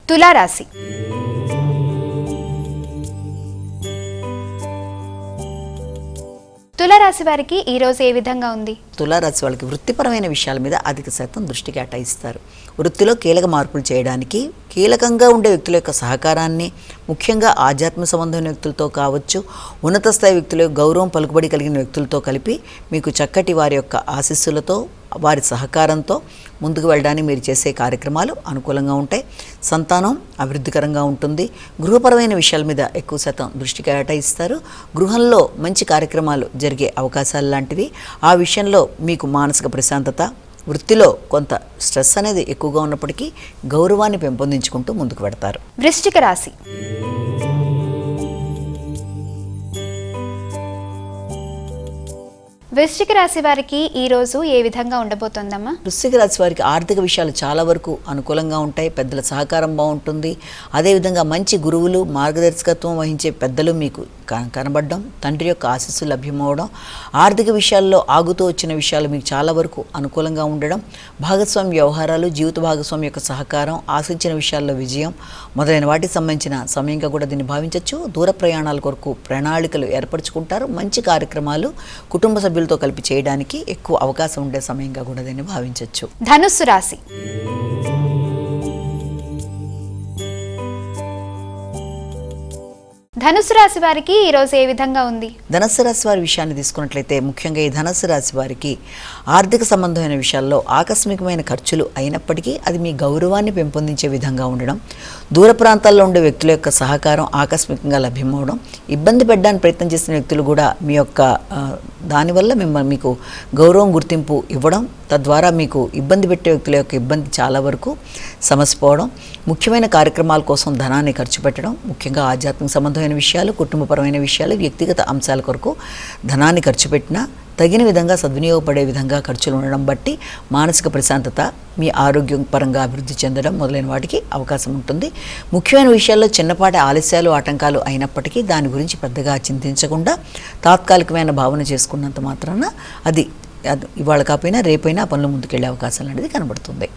తులారాశి. తులారాశి వారికి ఈ రోజు ఏ విధంగా ఉంది? తులారాశి వాళ్ళకి వృత్తిపరమైన విషయాల మీద అధిక శాతం దృష్టి కేటాయిస్తారు. వృత్తిలో కీలక మార్పులు చేయడానికి కీలకంగా ఉండే వ్యక్తుల యొక్క సహకారాన్ని, ముఖ్యంగా ఆధ్యాత్మ సంబంధమైన వ్యక్తులతో కావచ్చు, ఉన్నత స్థాయి వ్యక్తుల గౌరవం పలుకుబడి కలిగిన వ్యక్తులతో కలిపి మీకు చక్కటి వారి యొక్క ఆశీస్సులతో, వారి సహకారంతో ముందుకు వెళ్ళడానికి మీరు చేసే కార్యక్రమాలు అనుకూలంగా ఉంటాయి. సంతానం అభివృద్ధికరంగా ఉంటుంది. గృహపరమైన విషయాల మీద ఎక్కువ శాతం దృష్టి కేటాయిస్తారు. గృహంలో మంచి కార్యక్రమాలు జరిగే అవకాశాలు లాంటివి. ఆ విషయంలో మీకు మానసిక ప్రశాంతత, వృత్తిలో కొంత స్ట్రెస్ అనేది ఎక్కువగా ఉన్నప్పటికీ గౌరవాన్ని పెంపొందించుకుంటూ ముందుకు పెడతారు. వృశ్చిక రాశి. వృశ్చిక రాశి వారికి ఈ రోజు ఏ విధంగా ఉండబోతోందమ్మా? వృశ్చిక రాశి వారికి ఆర్థిక విషయాలు చాలా వరకు అనుకూలంగా ఉంటాయి. పెద్దల సహకారం బాగుంటుంది. అదేవిధంగా మంచి గురువులు, మార్గదర్శకత్వం వహించే పెద్దలు మీకు కనబడడం, తండ్రి యొక్క ఆశీస్సులు లభ్యమవడం, ఆర్థిక విషయాల్లో ఆగుతూ వచ్చిన విషయాలు మీకు చాలా వరకు అనుకూలంగా ఉండడం, భాగస్వామి వ్యవహారాలు, జీవిత భాగస్వామి యొక్క సహకారం, ఆశించిన విషయాల్లో విజయం మొదలైన వాటికి సంబంధించిన సమయంగా కూడా దీన్ని భావించవచ్చు. దూర ప్రయాణాల కొరకు ప్రణాళికలు ఏర్పరచుకుంటారు. మంచి కార్యక్రమాలు కుటుంబ సభ్యులతో కలిపి చేయడానికి ఎక్కువ అవకాశం ఉండే సమయంగా కూడా దీన్ని భావించవచ్చు. ధనుస్సు రాశి. ధనుస్సు రాశి వారికి ఈ రోజు ఏ విధంగా ఉంది? ధనుస్సు రాశి వారి విషయాన్ని తీసుకున్నట్లయితే ముఖ్యంగా ఈ ధనుస్సు రాశి వారికి ఆర్థిక సంబంధమైన విషయాల్లో ఆకస్మికమైన ఖర్చులు అయినప్పటికీ అది మీ గౌరవాన్ని పెంపొందించే విధంగా ఉండడం, దూర ప్రాంతాల్లో ఉండే వ్యక్తుల యొక్క సహకారం ఆకస్మికంగా లభ్యమవడం, ఇబ్బంది పెట్టడానికి ప్రయత్నం చేసిన వ్యక్తులు కూడా మీ యొక్క దానివల్ల మీకు గౌరవం, గుర్తింపు ఇవ్వడం, తద్వారా మీకు ఇబ్బంది పెట్టే వ్యక్తుల యొక్క ఇబ్బంది చాలా వరకు సమసిపోవడం, ముఖ్యమైన కార్యక్రమాల కోసం ధనాన్ని ఖర్చు పెట్టడం, ముఖ్యంగా ఆధ్యాత్మిక సంబంధమైన విషయాలు, కుటుంబపరమైన విషయాలు, వ్యక్తిగత అంశాల కొరకు ధనాన్ని ఖర్చు పెట్టినా తగిన విధంగా సద్వినియోగపడే విధంగా ఖర్చులు ఉండడం బట్టి మానసిక ప్రశాంతత, మీ ఆరోగ్యం పరంగా అభివృద్ధి చెందడం మొదలైన వాటికి అవకాశం ఉంటుంది. ముఖ్యమైన విషయాల్లో చిన్నపాటి ఆలస్యాలు, ఆటంకాలు అయినప్పటికీ దాని గురించి పెద్దగా చింతించకుండా తాత్కాలికమైన భావన చేసుకున్నంత మాత్రాన అది ఇవాళ కాకపోయినా రేపైనా పనులు ముందుకెళ్లే అవకాశాలు అనేది కనబడుతుంది.